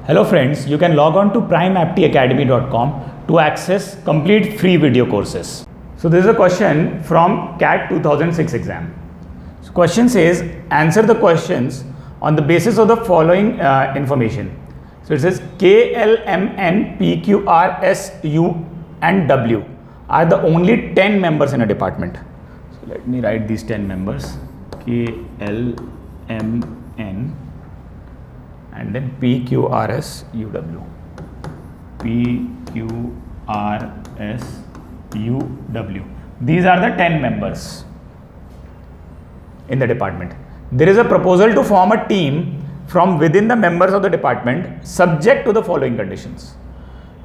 Hello friends, you can log on to primeaptacademy.com to access complete free video courses. So this is a question from CAT 2006 exam. So question says, answer the questions on the basis of the following information. So it says K, L, M, N, P, Q, R, S, U and W are the only 10 members in a department. So let me write these 10 members. K, L, M, N and then P, Q, R, S, U, W. P, Q, R, S, U, W. These are the 10 members in the department. There is a proposal to form a team from within the members of the department subject to the following conditions.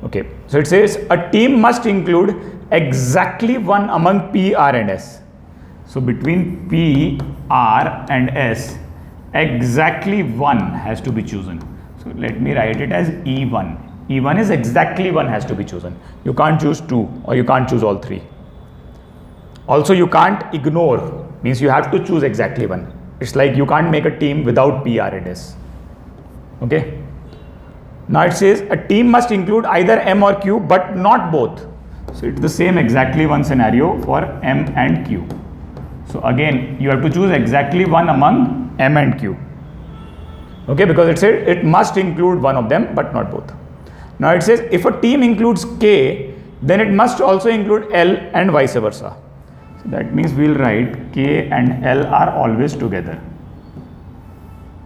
Okay, so it says a team must include exactly one among P, R and S. So between P, R and S, exactly one has to be chosen. So let me write it as E1. E1 is exactly one has to be chosen. You can't choose two or you can't choose all three. Also you can't ignore, means you have to choose exactly one. It's like you can't make a team without P, R and S. Okay. Now it says a team must include either M or Q but not both. So it's the same exactly one scenario for M and Q. So again you have to choose exactly one among M and Q. Okay, because it said it must include one of them but not both. Now it says if a team includes K, then it must also include L and vice versa. So that means we'll write K and L are always together.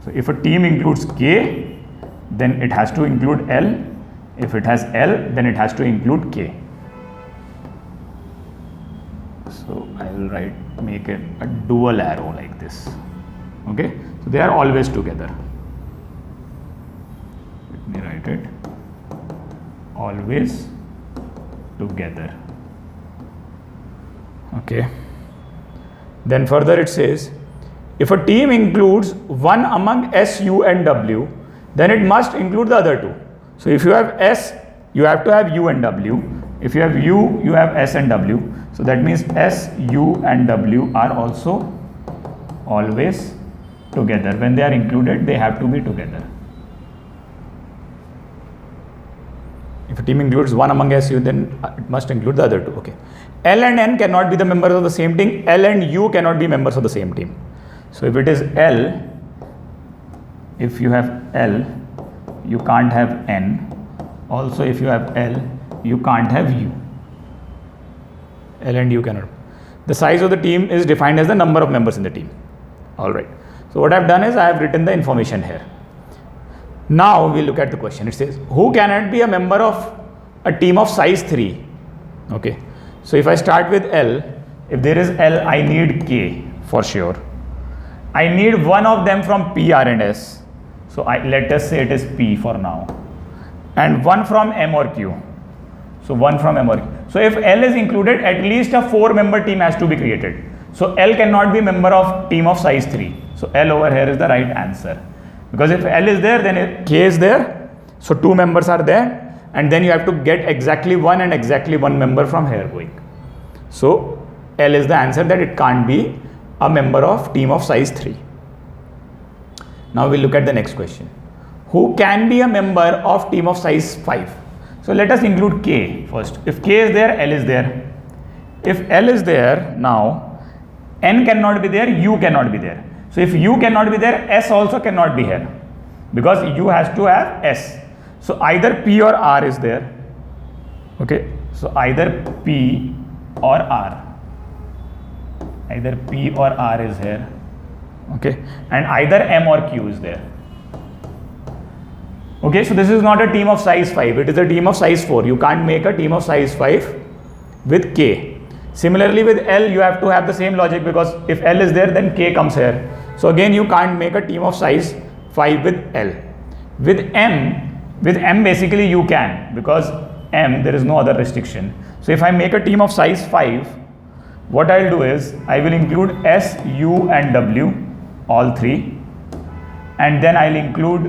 So if a team includes K, then it has to include L. If it has L, then it has to include K. So I will make it a dual arrow like this. Okay, so they are always together. Let me write it. Always together. Okay. Then further it says, if a team includes one among S, U and W, then it must include the other two. So if you have S, you have to have U and W. If you have U, you have S and W. So that means S, U and W are also always together. When they are included, they have to be together. If a team includes one among S, U, then it must include the other two. Okay. L and N cannot be the members of the same team. L and U cannot be members of the same team. So if it is L, if you have L, you can't have N. Also if you have L, you can't have U. L and U cannot. The size of the team is defined as the number of members in the team. Alright. So what I have done is I have written the information here. Now we look at the question. It says, who cannot be a member of a team of size 3? Okay. So if I start with L, if there is L, I need K for sure. I need one of them from P, R and S. So let us say it is P for now. And one from M or Q. So one from M or Q. So if L is included, at least a 4-member team has to be created. So L cannot be member of team of size 3. So L over here is the right answer. Because if L is there, then K is there. So 2 members are there. And then you have to get exactly one and exactly one member from here going. So L is the answer, that it can't be a member of team of size 3. Now we'll look at the next question. Who can be a member of team of size 5? So let us include K first. If K is there, L is there. If L is there, now N cannot be there, U cannot be there. So if U cannot be there, S also cannot be here, because U has to have S. So either P or R is there. Okay. So either P or R. Either P or R is here. Okay. And either M or Q is there. Okay. So this is not a team of size 5. It is a team of size 4. You can't make a team of size 5 with K. Similarly with L, you have to have the same logic, because if L is there, then K comes here. So again, you can't make a team of size 5 with L. With M basically you can, because M there is no other restriction. So if I make a team of size 5, what I'll do is I will include S, U and W, all three, and then I'll include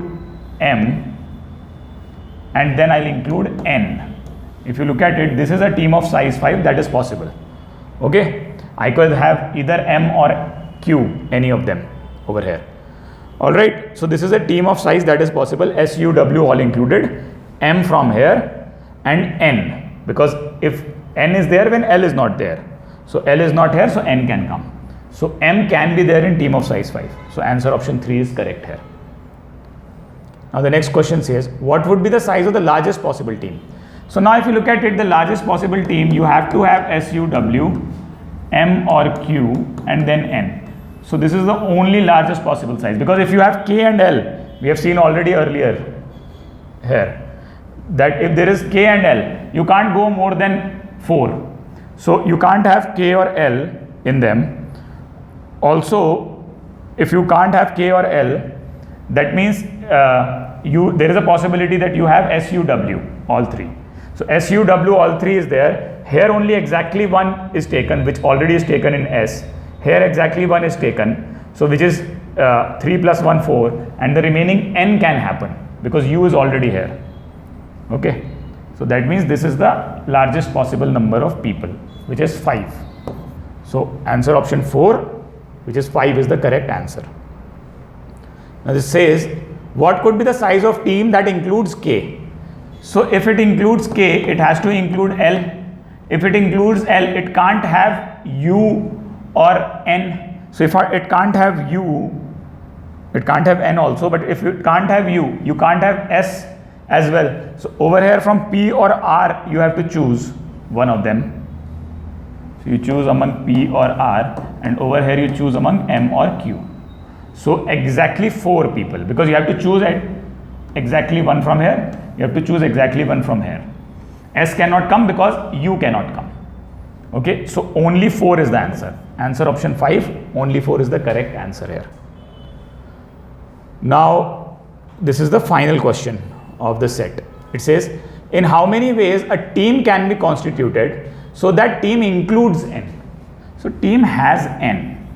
M, and then I'll include N. If you look at it, this is a team of size 5, that is possible. Okay, I could have either M or Q, any of them over here. All right, so this is a team of size that is possible, S, U, W all included, M from here and N, because if N is there when L is not there. So L is not here, so N can come. So M can be there in team of size 5. So answer option 3 is correct here. Now the next question says, what would be the size of the largest possible team? So now if you look at it, the largest possible team, you have to have S, U, W, M or Q and then N. So this is the only largest possible size, because if you have K and L, we have seen already earlier here, that if there is K and L, you can't go more than 4. So you can't have K or L in them. Also, if you can't have K or L, that means there is a possibility that you have S, U, W, all 3. So S, U, W, all 3 is there. Here only exactly 1 is taken, which already is taken in S. Here exactly 1 is taken, so which is 3 plus 1, 4, and the remaining N can happen because U is already here. Okay, so that means this is the largest possible number of people, which is 5. So answer option 4, which is 5, is the correct answer. Now this says, what could be the size of team that includes K? So if it includes K, it has to include L. If it includes L, it can't have U or N. So if it can't have U, it can't have N also, but if it can't have U, you can't have S as well. So over here from P or R, you have to choose one of them. So you choose among P or R, and over here you choose among M or Q. So exactly 4 people, because you have to choose exactly 1 from here, you have to choose exactly 1 from here. S cannot come because U cannot come. Okay, so only 4 is the answer. Answer option 5, only 4 is the correct answer here. Now, this is the final question of the set. It says, in how many ways a team can be constituted so that team includes N? So team has N.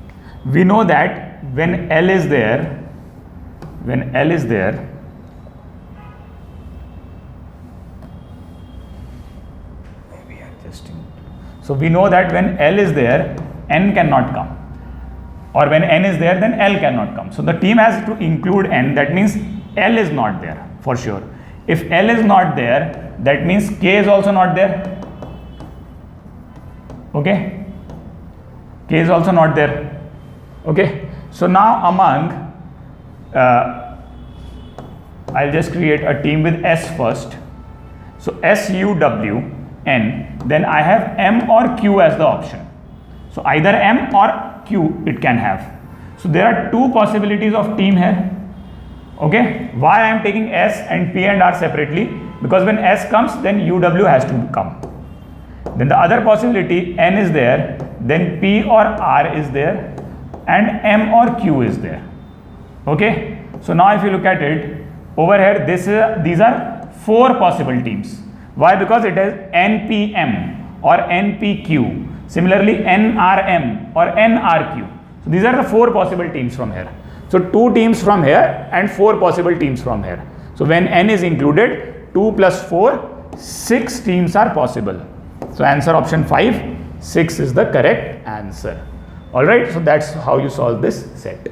We know that when L is there, so we know that when L is there, N cannot come, or when N is there, then L cannot come. So the team has to include N, that means L is not there for sure. If L is not there, that means K is also not there. Okay, K is also not there. Okay, so now among, I'll just create a team with S first. So S, U, W, N, then I have M or Q as the option. So either M or Q it can have. So there are 2 possibilities of team here. Okay, why I am taking S and P and R separately? Because when S comes, then UW has to come. Then the other possibility, N is there, then P or R is there, and M or Q is there. Okay, so now if you look at it, over here, these are 4 possible teams. Why? Because it is NPM or NPQ. Similarly, NRM or NRQ. So these are the 4 possible teams from here. So 2 teams from here and 4 possible teams from here. So when N is included, 2 plus 4, 6 teams are possible. So answer option 5, 6 is the correct answer. Alright, so that's how you solve this set.